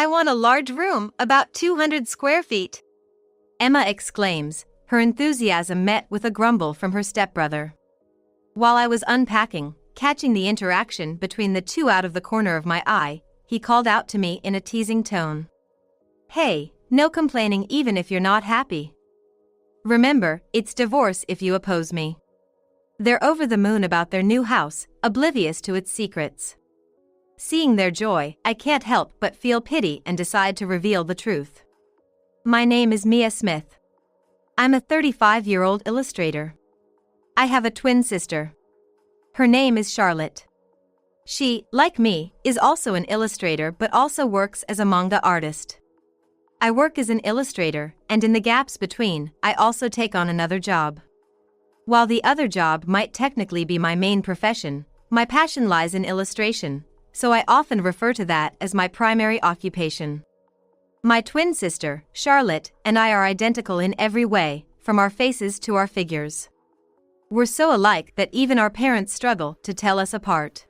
I want a large room, about 200 square feet," Emma exclaims, her enthusiasm met with a grumble from her stepbrother. While I was unpacking, catching the interaction between the two out of the corner of my eye, he called out to me in a teasing tone. "Hey, no complaining even if you're not happy. Remember, it's divorce if you oppose me." They're over the moon about their new house, oblivious to its secrets. Seeing their joy, I can't help but feel pity and decide to reveal the truth. My name is Mia Smith. I'm a 35-year-old illustrator. I have a twin sister. Her name is Charlotte. She, like me, is also an illustrator but also works as a manga artist. I work as an illustrator, and in the gaps between, I also take on another job. While the other job might technically be my main profession, my passion lies in illustration, so I often refer to that as my primary occupation. My twin sister, Charlotte, and I are identical in every way, from our faces to our figures. We're so alike that even our parents struggle to tell us apart.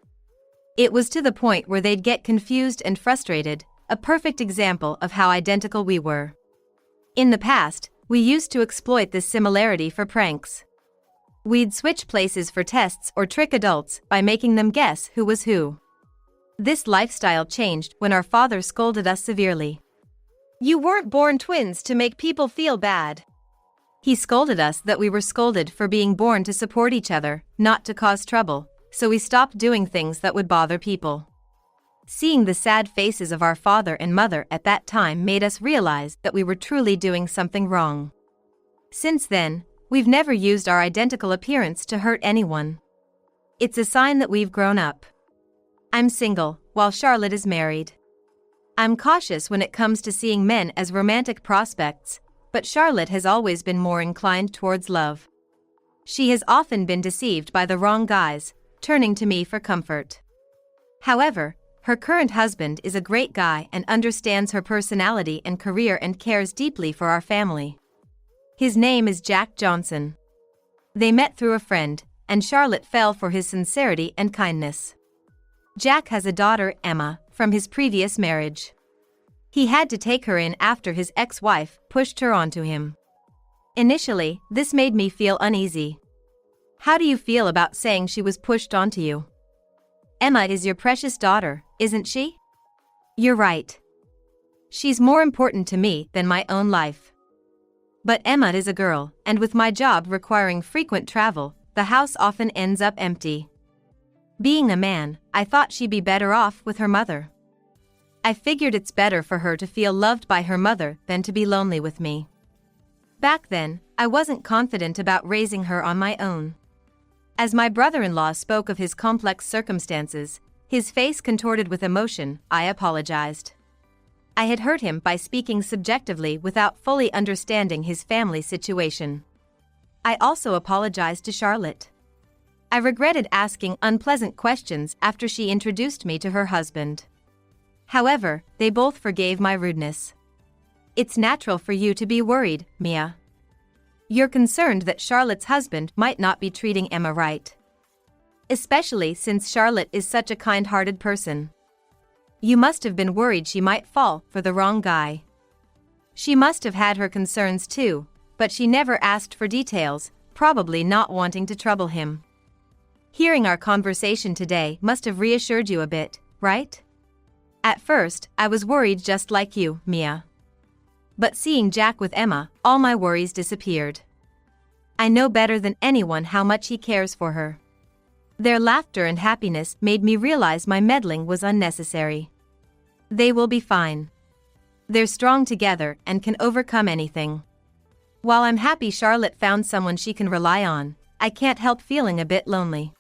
It was to the point where they'd get confused and frustrated, a perfect example of how identical we were. In the past, we used to exploit this similarity for pranks. We'd switch places for tests or trick adults by making them guess who was who. This lifestyle changed when our father scolded us severely. "You weren't born twins to make people feel bad." He scolded us that we were scolded for being born to support each other, not to cause trouble, so we stopped doing things that would bother people. Seeing the sad faces of our father and mother at that time made us realize that we were truly doing something wrong. Since then, we've never used our identical appearance to hurt anyone. It's a sign that we've grown up. I'm single, while Charlotte is married. I'm cautious when it comes to seeing men as romantic prospects, but Charlotte has always been more inclined towards love. She has often been deceived by the wrong guys, turning to me for comfort. However, her current husband is a great guy and understands her personality and career and cares deeply for our family. His name is Jack Johnson. They met through a friend, and Charlotte fell for his sincerity and kindness. Jack has a daughter, Emma, from his previous marriage. He had to take her in after his ex-wife pushed her onto him. Initially, this made me feel uneasy. How do you feel about saying she was pushed onto you? Emma is your precious daughter, isn't she? You're right. She's more important to me than my own life. But Emma is a girl, and with my job requiring frequent travel, the house often ends up empty. Being a man, I thought she'd be better off with her mother. I figured it's better for her to feel loved by her mother than to be lonely with me. Back then, I wasn't confident about raising her on my own. As my brother-in-law spoke of his complex circumstances, his face contorted with emotion, I apologized. I had hurt him by speaking subjectively without fully understanding his family situation. I also apologized to Charlotte. I regretted asking unpleasant questions after she introduced me to her husband. However, they both forgave my rudeness. It's natural for you to be worried, Mia. You're concerned that Charlotte's husband might not be treating Emma right. Especially since Charlotte is such a kind-hearted person. You must have been worried she might fall for the wrong guy. She must have had her concerns too, but she never asked for details, probably not wanting to trouble him. Hearing our conversation today must have reassured you a bit, right? At first, I was worried just like you, Mia. But seeing Jack with Emma, all my worries disappeared. I know better than anyone how much he cares for her. Their laughter and happiness made me realize my meddling was unnecessary. They will be fine. They're strong together and can overcome anything. While I'm happy Charlotte found someone she can rely on, I can't help feeling a bit lonely.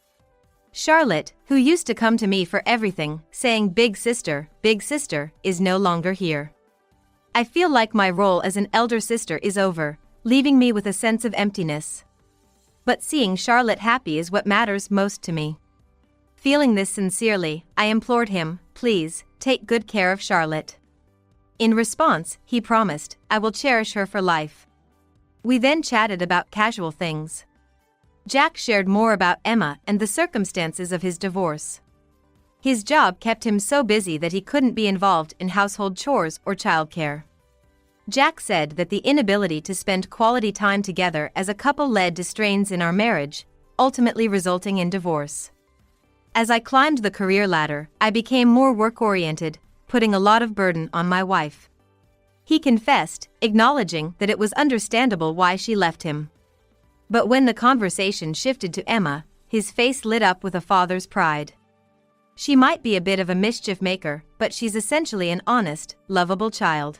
Charlotte, who used to come to me for everything, saying big sister, is no longer here. I feel like my role as an elder sister is over, leaving me with a sense of emptiness. But seeing Charlotte happy is what matters most to me. Feeling this sincerely, I implored him, please, take good care of Charlotte. In response, he promised, I will cherish her for life. We then chatted about casual things. Jack shared more about Emma and the circumstances of his divorce. His job kept him so busy that he couldn't be involved in household chores or childcare. Jack said that the inability to spend quality time together as a couple led to strains in our marriage, ultimately resulting in divorce. As I climbed the career ladder, I became more work-oriented, putting a lot of burden on my wife. He confessed, acknowledging that it was understandable why she left him. But when the conversation shifted to Emma, his face lit up with a father's pride. She might be a bit of a mischief maker, but she's essentially an honest, lovable child.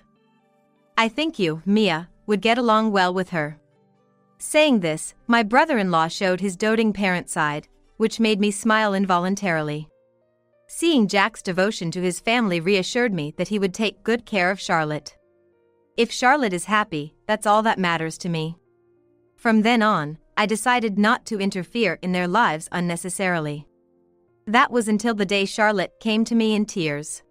I think you, Mia, would get along well with her. Saying this, my brother-in-law showed his doting parent side, which made me smile involuntarily. Seeing Jack's devotion to his family reassured me that he would take good care of Charlotte. If Charlotte is happy, that's all that matters to me. From then on, I decided not to interfere in their lives unnecessarily. That was until the day Charlotte came to me in tears.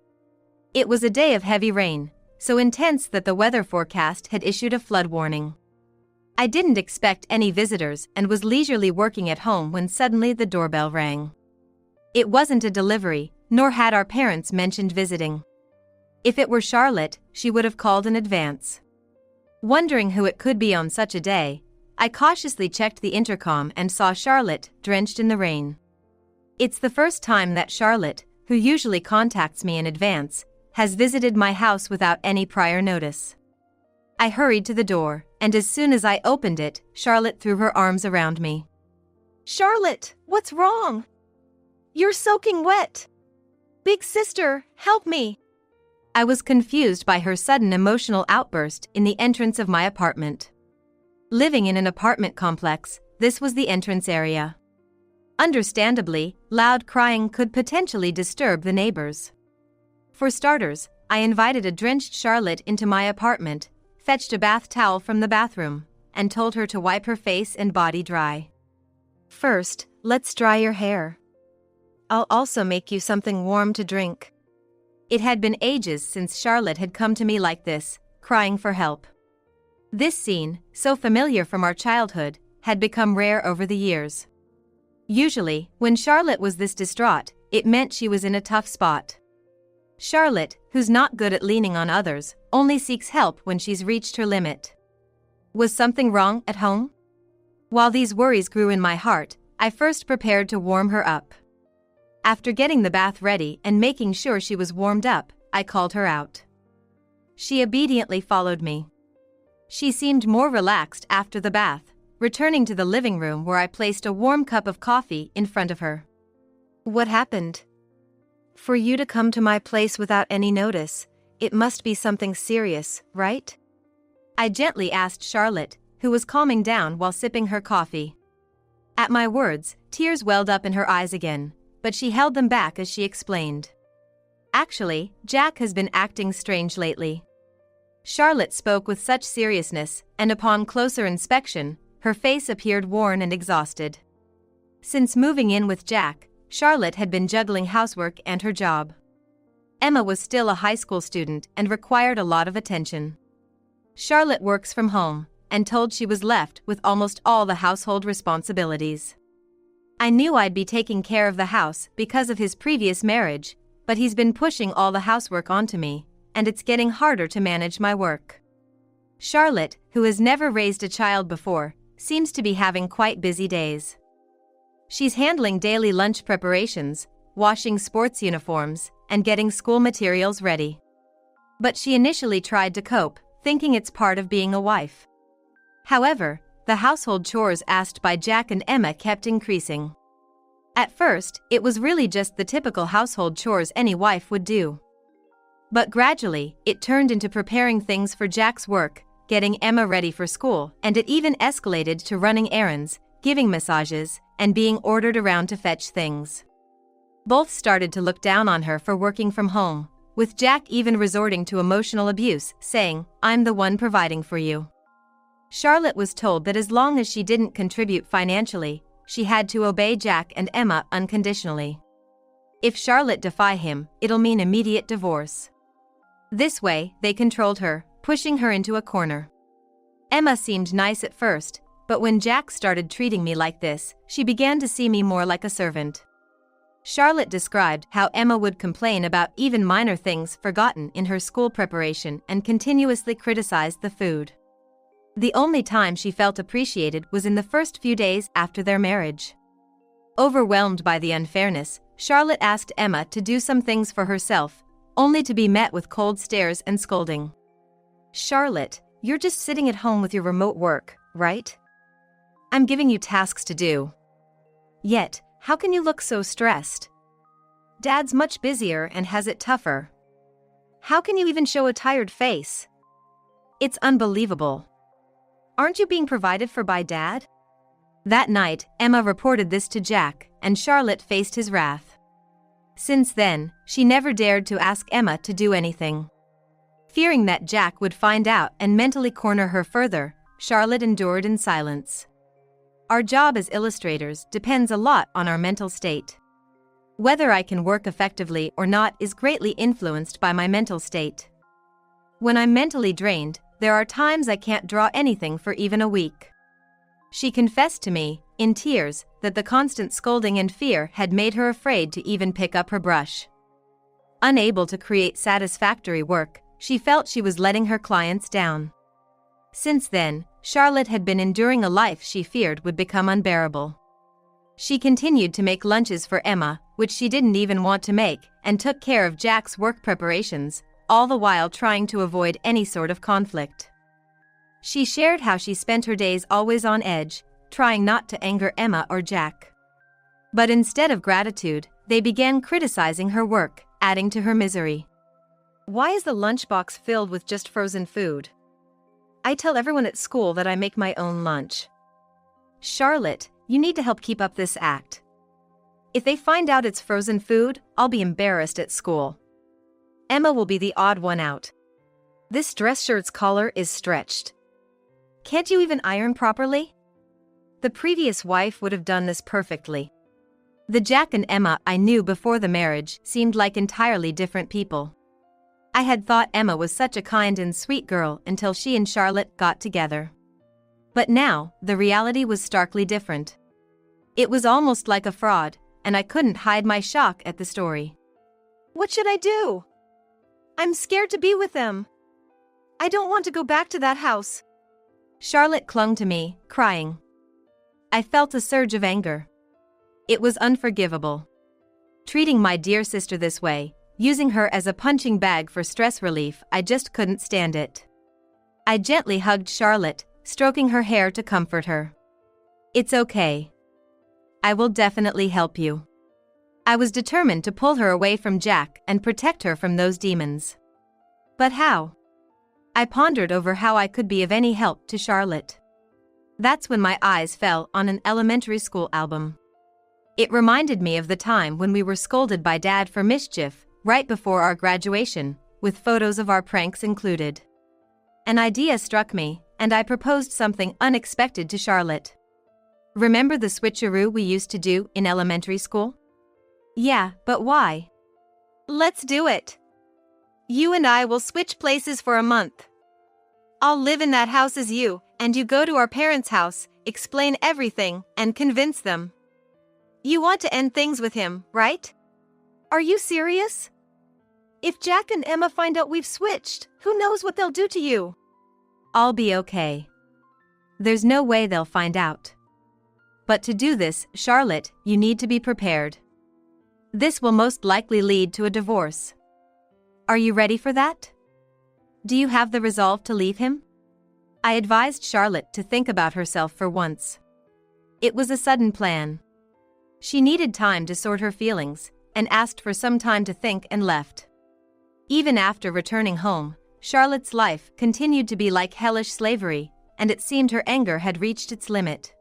It was a day of heavy rain, so intense that the weather forecast had issued a flood warning. I didn't expect any visitors and was leisurely working at home when suddenly the doorbell rang. It wasn't a delivery, nor had our parents mentioned visiting. If it were Charlotte, she would have called in advance. Wondering who it could be on such a day, I cautiously checked the intercom and saw Charlotte, drenched in the rain. It's the first time that Charlotte, who usually contacts me in advance, has visited my house without any prior notice. I hurried to the door, and as soon as I opened it, Charlotte threw her arms around me. Charlotte, what's wrong? You're soaking wet. Big sister, help me. I was confused by her sudden emotional outburst in the entrance of my apartment. Living in an apartment complex, this was the entrance area. Understandably, loud crying could potentially disturb the neighbors. For starters, I invited a drenched Charlotte into my apartment, fetched a bath towel from the bathroom, and told her to wipe her face and body dry. First, let's dry your hair. I'll also make you something warm to drink. It had been ages since Charlotte had come to me like this, crying for help. This scene, so familiar from our childhood, had become rare over the years. Usually, when Charlotte was this distraught, it meant she was in a tough spot. Charlotte, who's not good at leaning on others, only seeks help when she's reached her limit. Was something wrong at home? While these worries grew in my heart, I first prepared to warm her up. After getting the bath ready and making sure she was warmed up, I called her out. She obediently followed me. She seemed more relaxed after the bath, returning to the living room where I placed a warm cup of coffee in front of her. What happened? For you to come to my place without any notice, it must be something serious, right? I gently asked Charlotte, who was calming down while sipping her coffee. At my words, tears welled up in her eyes again, but she held them back as she explained. Actually, Jack has been acting strange lately. Charlotte spoke with such seriousness, and upon closer inspection, her face appeared worn and exhausted. Since moving in with Jack, Charlotte had been juggling housework and her job. Emma was still a high school student and required a lot of attention. Charlotte works from home, and told she was left with almost all the household responsibilities. I knew I'd be taking care of the house because of his previous marriage, but he's been pushing all the housework onto me, and it's getting harder to manage my work. Charlotte, who has never raised a child before, seems to be having quite busy days. She's handling daily lunch preparations, washing sports uniforms, and getting school materials ready. But she initially tried to cope, thinking it's part of being a wife. However, the household chores asked by Jack and Emma kept increasing. At first, it was really just the typical household chores any wife would do. But gradually, it turned into preparing things for Jack's work, getting Emma ready for school, and it even escalated to running errands, giving massages, and being ordered around to fetch things. Both started to look down on her for working from home, with Jack even resorting to emotional abuse, saying, "I'm the one providing for you." Charlotte was told that as long as she didn't contribute financially, she had to obey Jack and Emma unconditionally. If Charlotte defied him, it'll mean immediate divorce. This way, they controlled her, pushing her into a corner. Emma seemed nice at first, but when Jack started treating me like this, she began to see me more like a servant. Charlotte described how Emma would complain about even minor things forgotten in her school preparation and continuously criticize the food. The only time she felt appreciated was in the first few days after their marriage. Overwhelmed by the unfairness, Charlotte asked Emma to do some things for herself, only to be met with cold stares and scolding. "Charlotte, you're just sitting at home with your remote work, right? I'm giving you tasks to do. Yet, how can you look so stressed? Dad's much busier and has it tougher. How can you even show a tired face? It's unbelievable. Aren't you being provided for by Dad?" That night, Emma reported this to Jack, and Charlotte faced his wrath. Since then, she never dared to ask Emma to do anything. Fearing that Jack would find out and mentally corner her further, Charlotte endured in silence. Our job as illustrators depends a lot on our mental state. Whether I can work effectively or not is greatly influenced by my mental state. When I'm mentally drained, there are times I can't draw anything for even a week. She confessed to me, in tears, that the constant scolding and fear had made her afraid to even pick up her brush. Unable to create satisfactory work, she felt she was letting her clients down. Since then, Charlotte had been enduring a life she feared would become unbearable. She continued to make lunches for Emma, which she didn't even want to make, and took care of Jack's work preparations, all the while trying to avoid any sort of conflict. She shared how she spent her days always on edge, trying not to anger Emma or Jack. But instead of gratitude, they began criticizing her work, adding to her misery. "Why is the lunchbox filled with just frozen food? I tell everyone at school that I make my own lunch. Charlotte, you need to help keep up this act. If they find out it's frozen food, I'll be embarrassed at school. Emma will be the odd one out. This dress shirt's collar is stretched. Can't you even iron properly? The previous wife would have done this perfectly." The Jack and Emma I knew before the marriage seemed like entirely different people. I had thought Emma was such a kind and sweet girl until she and Charlotte got together. But now, the reality was starkly different. It was almost like a fraud, and I couldn't hide my shock at the story. What should I do? I'm scared to be with them. I don't want to go back to that house. Charlotte clung to me, crying. I felt a surge of anger. It was unforgivable. Treating my dear sister this way, using her as a punching bag for stress relief, I just couldn't stand it. I gently hugged Charlotte, stroking her hair to comfort her. "It's okay. I will definitely help you." I was determined to pull her away from Jack and protect her from those demons. But how? I pondered over how I could be of any help to Charlotte. That's when my eyes fell on an elementary school album. It reminded me of the time when we were scolded by Dad for mischief, right before our graduation, with photos of our pranks included. An idea struck me, and I proposed something unexpected to Charlotte. "Remember the switcheroo we used to do in elementary school?" "Yeah, but why?" "Let's do it. You and I will switch places for a month. I'll live in that house as you, and you go to our parents' house, explain everything, and convince them. You want to end things with him, right? Are you serious? If Jack and Emma find out we've switched, who knows what they'll do to you?" "I'll be okay. There's no way they'll find out. But to do this, Charlotte, you need to be prepared. This will most likely lead to a divorce. Are you ready for that? Do you have the resolve to leave him?" I advised Charlotte to think about herself for once. It was a sudden plan. She needed time to sort her feelings, and asked for some time to think and left. Even after returning home, Charlotte's life continued to be like hellish slavery, and it seemed her anger had reached its limit.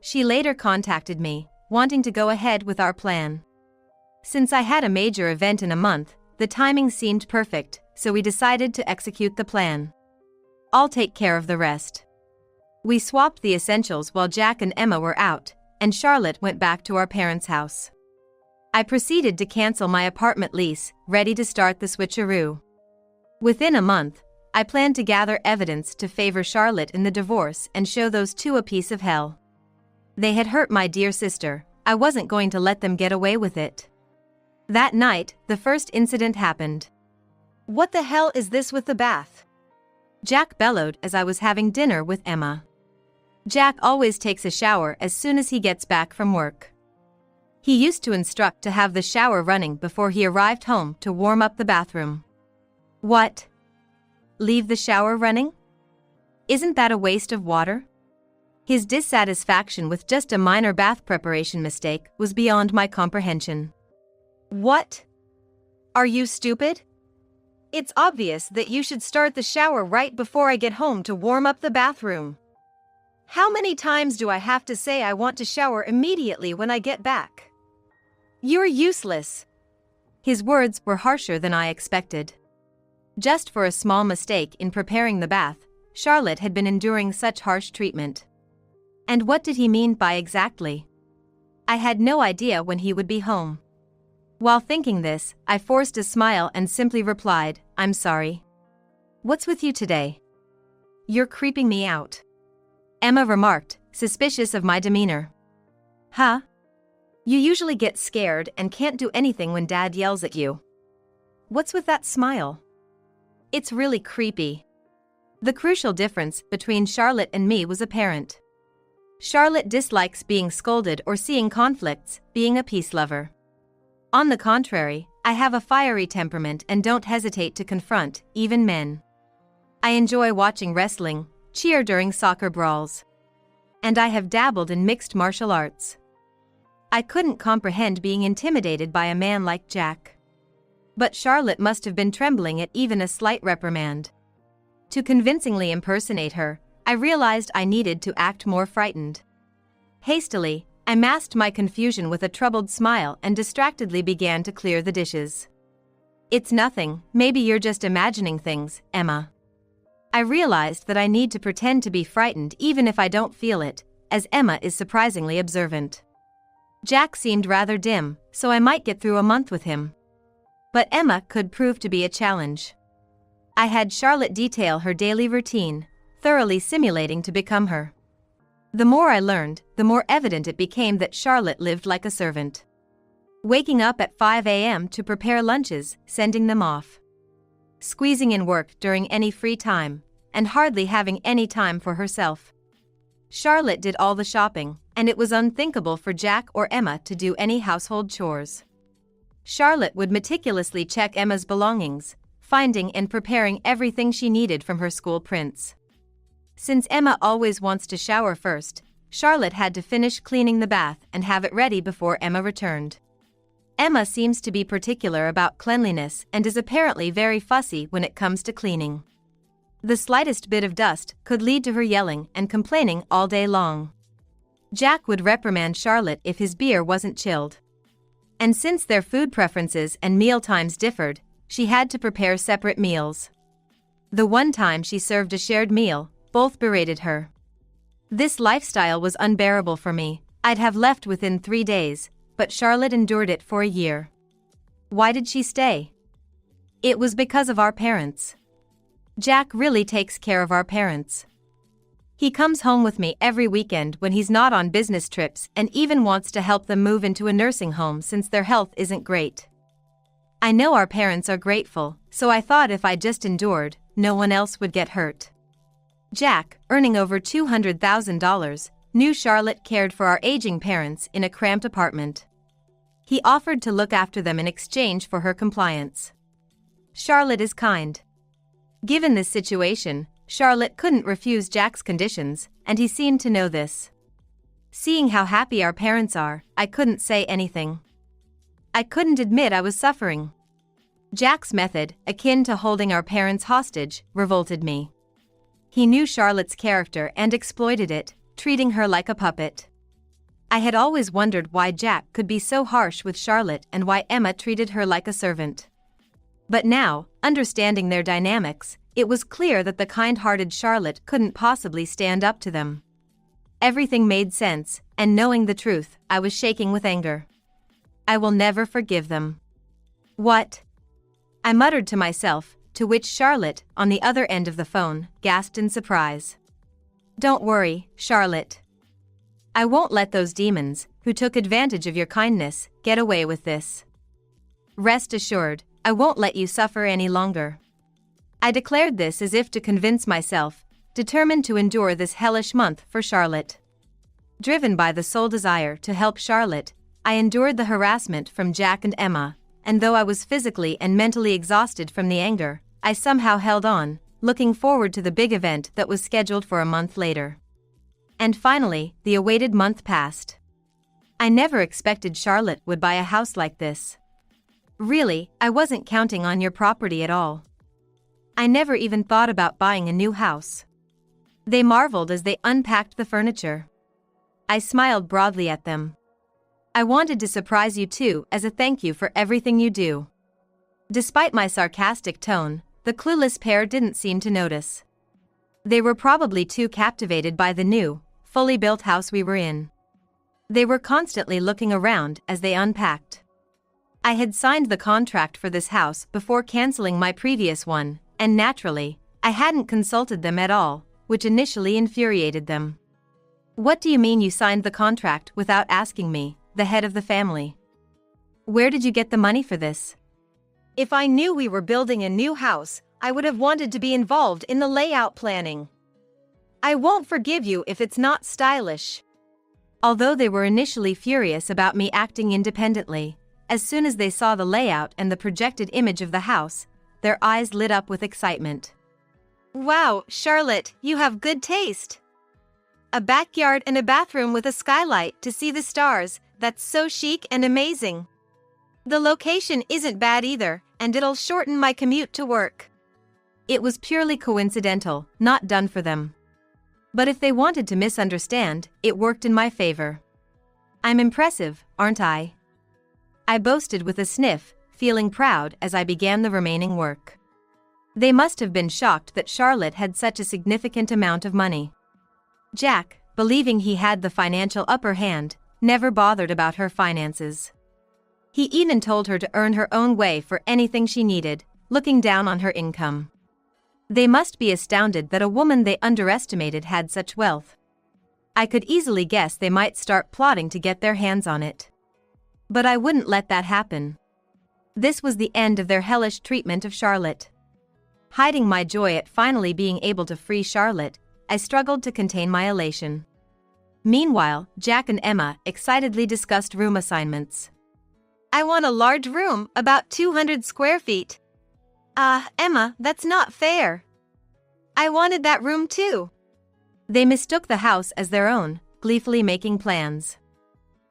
She later contacted me, wanting to go ahead with our plan. Since I had a major event in a month, the timing seemed perfect, so we decided to execute the plan. I'll take care of the rest. We swapped the essentials while Jack and Emma were out, and Charlotte went back to our parents' house. I proceeded to cancel my apartment lease, ready to start the switcheroo. Within a month, I planned to gather evidence to favor Charlotte in the divorce and show those two a piece of hell. They had hurt my dear sister, I wasn't going to let them get away with it. That night, the first incident happened. What the hell is this with the bath? Jack bellowed as I was having dinner with Emma. Jack always takes a shower as soon as he gets back from work. He used to instruct to have the shower running before he arrived home to warm up the bathroom. What? Leave the shower running? Isn't that a waste of water? His dissatisfaction with just a minor bath preparation mistake was beyond my comprehension. What? Are you stupid? It's obvious that you should start the shower right before I get home to warm up the bathroom. How many times do I have to say I want to shower immediately when I get back? You're useless. His words were harsher than I expected. Just for a small mistake in preparing the bath, Charlotte had been enduring such harsh treatment. And what did he mean by exactly? I had no idea when he would be home. While thinking this, I forced a smile and simply replied, "I'm sorry. What's with you today? You're creeping me out," Emma remarked, suspicious of my demeanor. Huh? You usually get scared and can't do anything when Dad yells at you. What's with that smile? It's really creepy. The crucial difference between Charlotte and me was apparent. Charlotte dislikes being scolded or seeing conflicts, being a peace lover. On the contrary, I have a fiery temperament and don't hesitate to confront, even men. I enjoy watching wrestling, cheer during soccer brawls. And I have dabbled in mixed martial arts. I couldn't comprehend being intimidated by a man like Jack. But Charlotte must have been trembling at even a slight reprimand. To convincingly impersonate her, I realized I needed to act more frightened. Hastily, I masked my confusion with a troubled smile and distractedly began to clear the dishes. It's nothing, maybe you're just imagining things, Emma. I realized that I need to pretend to be frightened even if I don't feel it, as Emma is surprisingly observant. Jack seemed rather dim, so I might get through a month with him. But Emma could prove to be a challenge. I had Charlotte detail her daily routine, thoroughly simulating to become her. The more I learned, the more evident it became that Charlotte lived like a servant. Waking up at 5 a.m. to prepare lunches, sending them off. Squeezing in work during any free time, and hardly having any time for herself. Charlotte did all the shopping, and it was unthinkable for Jack or Emma to do any household chores. Charlotte would meticulously check Emma's belongings, finding and preparing everything she needed from her school prints. Since Emma always wants to shower first, Charlotte had to finish cleaning the bath and have it ready before Emma returned. Emma seems to be particular about cleanliness and is apparently very fussy when it comes to cleaning. The slightest bit of dust could lead to her yelling and complaining all day long. Jack would reprimand Charlotte if his beer wasn't chilled. And since their food preferences and meal times differed, she had to prepare separate meals. The one time she served a shared meal, both berated her. This lifestyle was unbearable for me. I'd have left within 3 days, but Charlotte endured it for a year. Why did she stay? It was because of our parents. Jack really takes care of our parents. He comes home with me every weekend when he's not on business trips and even wants to help them move into a nursing home since their health isn't great. I know our parents are grateful, so I thought if I just endured, no one else would get hurt. Jack, earning over $200,000, knew Charlotte cared for our aging parents in a cramped apartment. He offered to look after them in exchange for her compliance. Charlotte is kind. Given this situation, Charlotte couldn't refuse Jack's conditions, and he seemed to know this. Seeing how happy our parents are, I couldn't say anything. I couldn't admit I was suffering. Jack's method, akin to holding our parents hostage, revolted me. He knew Charlotte's character and exploited it, treating her like a puppet. I had always wondered why Jack could be so harsh with Charlotte and why Emma treated her like a servant. But now, understanding their dynamics, it was clear that the kind-hearted Charlotte couldn't possibly stand up to them. Everything made sense, and knowing the truth, I was shaking with anger. I will never forgive them. What? I muttered to myself, to which Charlotte, on the other end of the phone, gasped in surprise. Don't worry, Charlotte. I won't let those demons, who took advantage of your kindness, get away with this. Rest assured, I won't let you suffer any longer. I declared this as if to convince myself, determined to endure this hellish month for Charlotte. Driven by the sole desire to help Charlotte, I endured the harassment from Jack and Emma, and though I was physically and mentally exhausted from the anger, I somehow held on, looking forward to the big event that was scheduled for a month later. And finally, the awaited month passed. I never expected Charlotte would buy a house like this. Really, I wasn't counting on your property at all. I never even thought about buying a new house. They marveled as they unpacked the furniture. I smiled broadly at them. I wanted to surprise you too as a thank you for everything you do. Despite my sarcastic tone, the clueless pair didn't seem to notice. They were probably too captivated by the new, fully built house we were in. They were constantly looking around as they unpacked. I had signed the contract for this house before canceling my previous one, and naturally, I hadn't consulted them at all, which initially infuriated them. What do you mean you signed the contract without asking me, the head of the family? Where did you get the money for this? If I knew we were building a new house, I would have wanted to be involved in the layout planning. I won't forgive you if it's not stylish. Although they were initially furious about me acting independently, as soon as they saw the layout and the projected image of the house, their eyes lit up with excitement. Wow, Charlotte, you have good taste. A backyard and a bathroom with a skylight to see the stars, that's so chic and amazing. The location isn't bad either, and it'll shorten my commute to work. It was purely coincidental, not done for them. But if they wanted to misunderstand, it worked in my favor. I'm impressive, aren't I? I boasted with a sniff, feeling proud as I began the remaining work. They must have been shocked that Charlotte had such a significant amount of money. Jack, believing he had the financial upper hand, never bothered about her finances. He even told her to earn her own way for anything she needed, looking down on her income. They must be astounded that a woman they underestimated had such wealth. I could easily guess they might start plotting to get their hands on it. But I wouldn't let that happen. This was the end of their hellish treatment of Charlotte. Hiding my joy at finally being able to free Charlotte, I struggled to contain my elation. Meanwhile, Jack and Emma excitedly discussed room assignments. I want a large room, about 200 square feet. Emma, that's not fair. I wanted that room too. They mistook the house as their own, gleefully making plans.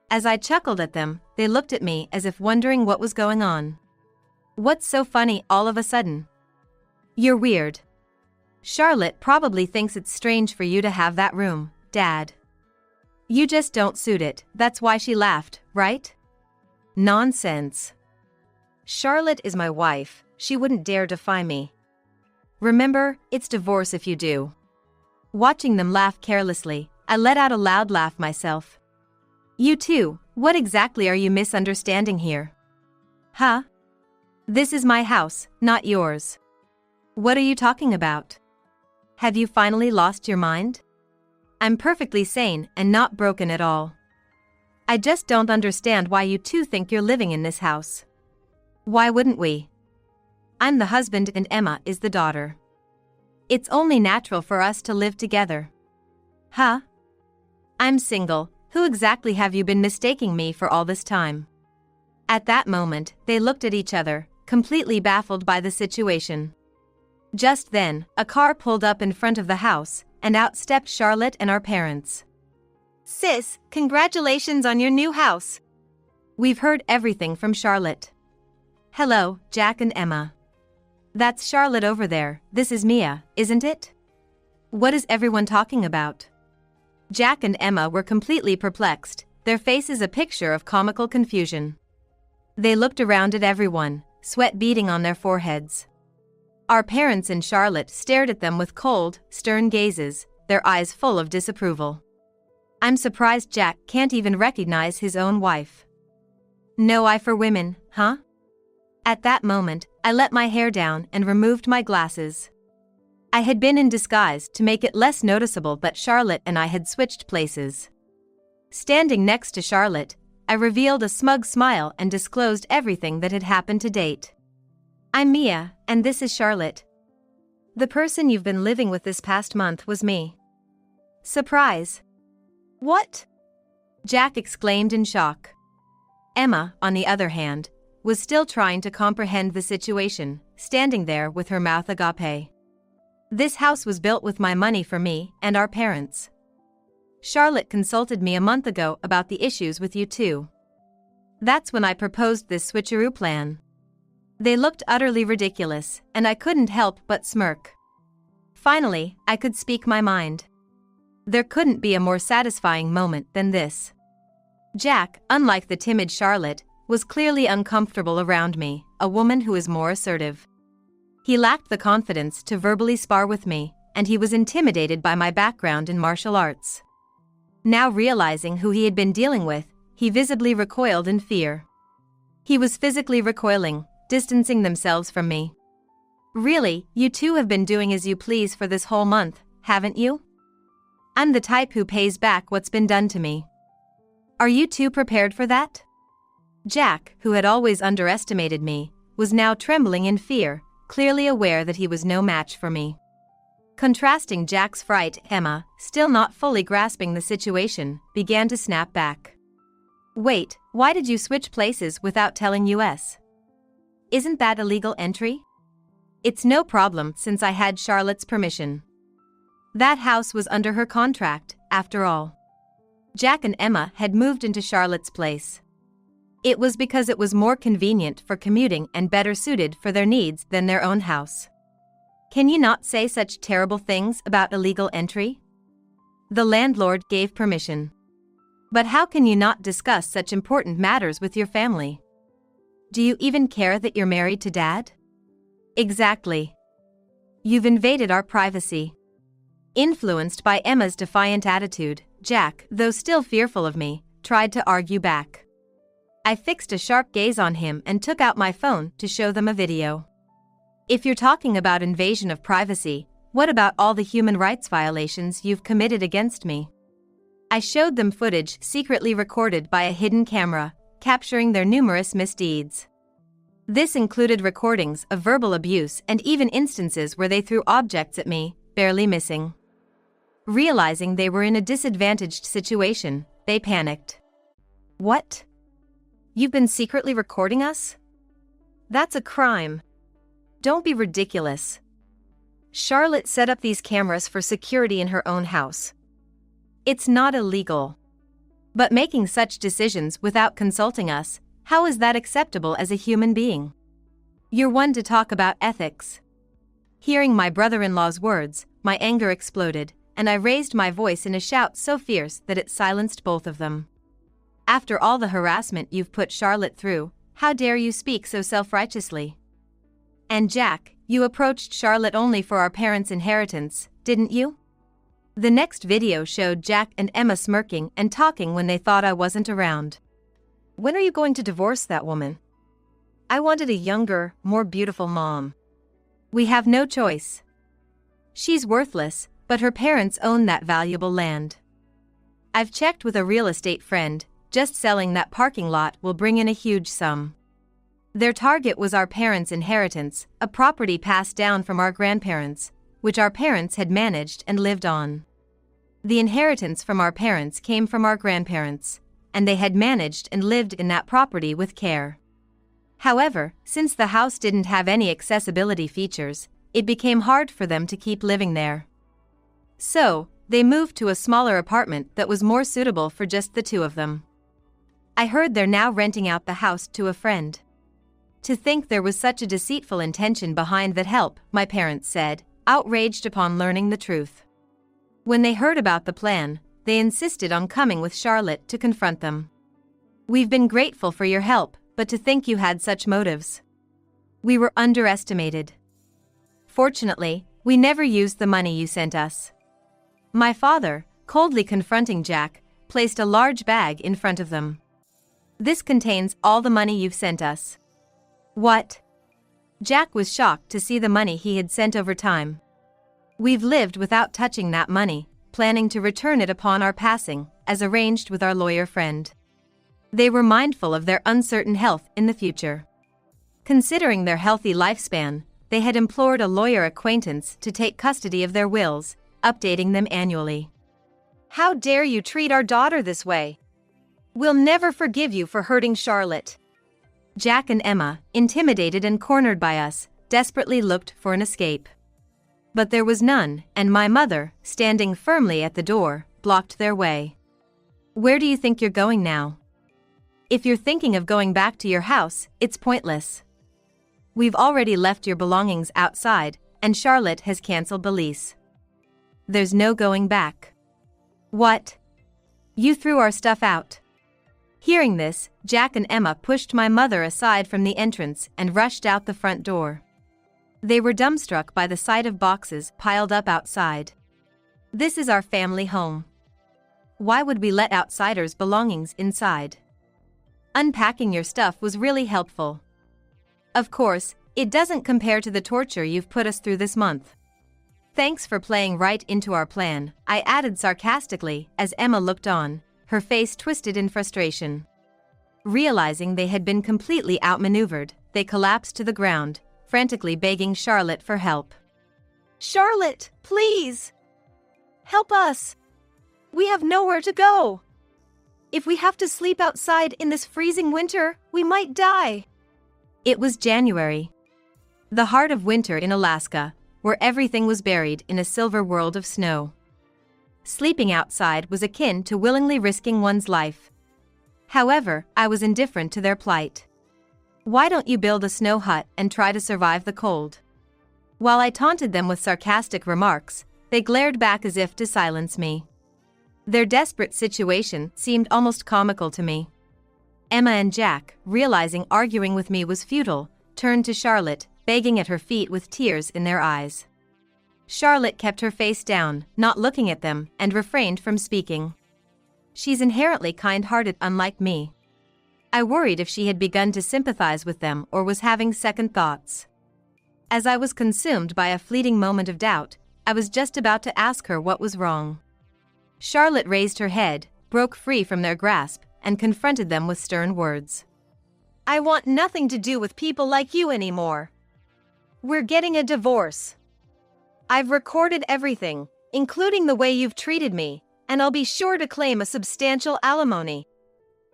As I chuckled at them, they looked at me as if wondering what was going on. What's so funny all of a sudden? You're weird. Charlotte probably thinks it's strange for you to have that room, Dad. You just don't suit it, that's why she laughed, right? Nonsense. Charlotte is my wife, she wouldn't dare defy me. Remember, it's divorce if you do. Watching them laugh carelessly, I let out a loud laugh myself. You too, what exactly are you misunderstanding here? Huh? This is my house, not yours. What are you talking about? Have you finally lost your mind? I'm perfectly sane and not broken at all. I just don't understand why you two think you're living in this house. Why wouldn't we? I'm the husband and Emma is the daughter. It's only natural for us to live together. Huh? I'm single. Who exactly have you been mistaking me for all this time? At that moment, they looked at each other, completely baffled by the situation. Just then, a car pulled up in front of the house, and out stepped Charlotte and our parents. Sis, congratulations on your new house. We've heard everything from Charlotte. Hello, Jack and Emma. That's Charlotte over there, this is Mia, isn't it? What is everyone talking about? Jack and Emma were completely perplexed, their faces a picture of comical confusion. They looked around at everyone, sweat beading on their foreheads. Our parents and Charlotte stared at them with cold, stern gazes, their eyes full of disapproval. I'm surprised Jack can't even recognize his own wife. No eye for women, huh? At that moment, I let my hair down and removed my glasses. I had been in disguise to make it less noticeable, but Charlotte and I had switched places. Standing next to Charlotte, I revealed a smug smile and disclosed everything that had happened to date. "I'm Mia, and this is Charlotte. The person you've been living with this past month was me." "Surprise." "What?" Jack exclaimed in shock. Emma, on the other hand, was still trying to comprehend the situation, standing there with her mouth agape. "This house was built with my money for me and our parents. Charlotte consulted me a month ago about the issues with you two. That's when I proposed this switcheroo plan." They looked utterly ridiculous, and I couldn't help but smirk. Finally, I could speak my mind. There couldn't be a more satisfying moment than this. Jack, unlike the timid Charlotte, was clearly uncomfortable around me, a woman who is more assertive. He lacked the confidence to verbally spar with me, and he was intimidated by my background in martial arts. Now realizing who he had been dealing with, he visibly recoiled in fear. He was physically recoiling, distancing themselves from me. "Really, you two have been doing as you please for this whole month, haven't you? I'm the type who pays back what's been done to me. Are you two prepared for that?" Jack, who had always underestimated me, was now trembling in fear, clearly aware that he was no match for me. Contrasting Jack's fright, Emma, still not fully grasping the situation, began to snap back. "Wait, why did you switch places without telling us? Isn't that illegal entry?" "It's no problem since I had Charlotte's permission. That house was under her contract, after all." Jack and Emma had moved into Charlotte's place. It was because it was more convenient for commuting and better suited for their needs than their own house. Can you not say such terrible things about illegal entry? The landlord gave permission. But how can you not discuss such important matters with your family? Do you even care that you're married to Dad? Exactly. You've invaded our privacy. Influenced by Emma's defiant attitude, Jack, though still fearful of me, tried to argue back. I fixed a sharp gaze on him and took out my phone to show them a video. "If you're talking about invasion of privacy, what about all the human rights violations you've committed against me?" I showed them footage secretly recorded by a hidden camera, capturing their numerous misdeeds. This included recordings of verbal abuse and even instances where they threw objects at me, barely missing. Realizing they were in a disadvantaged situation, they panicked. "What? You've been secretly recording us? That's a crime. Don't be ridiculous. Charlotte set up these cameras for security in her own house. It's not illegal. But making such decisions without consulting us, how is that acceptable as a human being? You're one to talk about ethics." Hearing my brother-in-law's words, my anger exploded, and I raised my voice in a shout so fierce that it silenced both of them. "After all the harassment you've put Charlotte through, how dare you speak so self-righteously? And Jack, you approached Charlotte only for our parents' inheritance, didn't you?" The next video showed Jack and Emma smirking and talking when they thought I wasn't around. "When are you going to divorce that woman? I wanted a younger, more beautiful mom. We have no choice. She's worthless, but her parents own that valuable land. I've checked with a real estate friend, just selling that parking lot will bring in a huge sum. Their target was our parents' inheritance, a property passed down from our grandparents, which our parents had managed and lived on. The inheritance from our parents came from our grandparents, and they had managed and lived in that property with care. However, since the house didn't have any accessibility features, it became hard for them to keep living there. So, they moved to a smaller apartment that was more suitable for just the two of them. I heard they're now renting out the house to a friend. To think there was such a deceitful intention behind that help, my parents said, outraged upon learning the truth. When they heard about the plan, they insisted on coming with Charlotte to confront them. "We've been grateful for your help, but to think you had such motives. We were underestimated. Fortunately, we never used the money you sent us." My father, coldly confronting Jack, placed a large bag in front of them. "This contains all the money you've sent us." "What?" Jack was shocked to see the money he had sent over time. "We've lived without touching that money, planning to return it upon our passing, as arranged with our lawyer friend. They were mindful of their uncertain health in the future. Considering their healthy lifespan, they had implored a lawyer acquaintance to take custody of their wills, updating them annually. How dare you treat our daughter this way? We'll never forgive you for hurting Charlotte. Jack and Emma, intimidated and cornered by us, desperately looked for an escape. But there was none, and my mother, standing firmly at the door, blocked their way. Where do you think you're going now? If you're thinking of going back to your house, it's pointless. We've already left your belongings outside, and Charlotte has canceled the lease. There's no going back. What? You threw our stuff out. Hearing this, Jack and Emma pushed my mother aside from the entrance and rushed out the front door. They were dumbstruck by the sight of boxes piled up outside. This is our family home. Why would we let outsiders' belongings inside? Unpacking your stuff was really helpful. Of course, it doesn't compare to the torture you've put us through this month. Thanks for playing right into our plan, I added sarcastically as Emma looked on, her face twisted in frustration. Realizing they had been completely outmaneuvered, they collapsed to the ground, frantically begging Charlotte for help. Charlotte, please! Help us! We have nowhere to go! If we have to sleep outside in this freezing winter, we might die. It was January. The heart of winter in Alaska, where everything was buried in a silver world of snow. Sleeping outside was akin to willingly risking one's life. However, I was indifferent to their plight. Why don't you build a snow hut and try to survive the cold? While I taunted them with sarcastic remarks, they glared back as if to silence me. Their desperate situation seemed almost comical to me. Emma and Jack, realizing arguing with me was futile, turned to Charlotte, begging at her feet with tears in their eyes. Charlotte kept her face down, not looking at them, and refrained from speaking. She's inherently kind-hearted, unlike me. I worried if she had begun to sympathize with them or was having second thoughts. As I was consumed by a fleeting moment of doubt, I was just about to ask her what was wrong. Charlotte raised her head, broke free from their grasp, and confronted them with stern words. I want nothing to do with people like you anymore. We're getting a divorce. I've recorded everything, including the way you've treated me, and I'll be sure to claim a substantial alimony.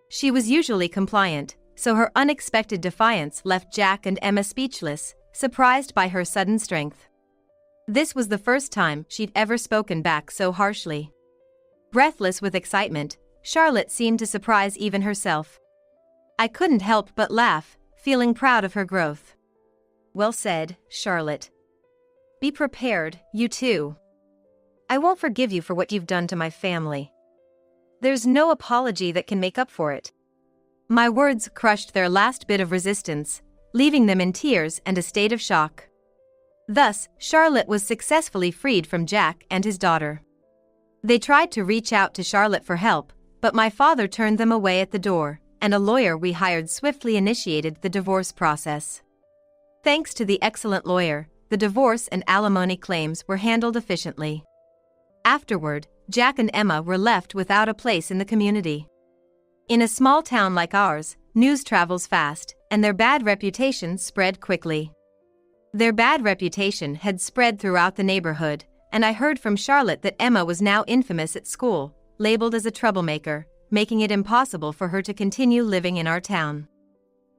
She was usually compliant, so her unexpected defiance left Jack and Emma speechless, surprised by her sudden strength. This was the first time she'd ever spoken back so harshly. Breathless with excitement, Charlotte seemed to surprise even herself. I couldn't help but laugh, feeling proud of her growth. Well said, Charlotte. Be prepared, you too. I won't forgive you for what you've done to my family. There's no apology that can make up for it. My words crushed their last bit of resistance, leaving them in tears and a state of shock. Thus, Charlotte was successfully freed from Jack and his daughter. They tried to reach out to Charlotte for help, but my father turned them away at the door, and a lawyer we hired swiftly initiated the divorce process. Thanks to the excellent lawyer, the divorce and alimony claims were handled efficiently. Afterward, Jack and Emma were left without a place in the community. In a small town like ours, news travels fast, and their bad reputation spread quickly. Their bad reputation had spread throughout the neighborhood, and I heard from Charlotte that Emma was now infamous at school, labeled as a troublemaker, making it impossible for her to continue living in our town.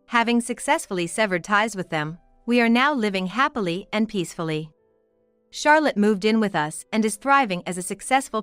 Having successfully severed ties with them, we are now living happily and peacefully. Charlotte moved in with us and is thriving as a successful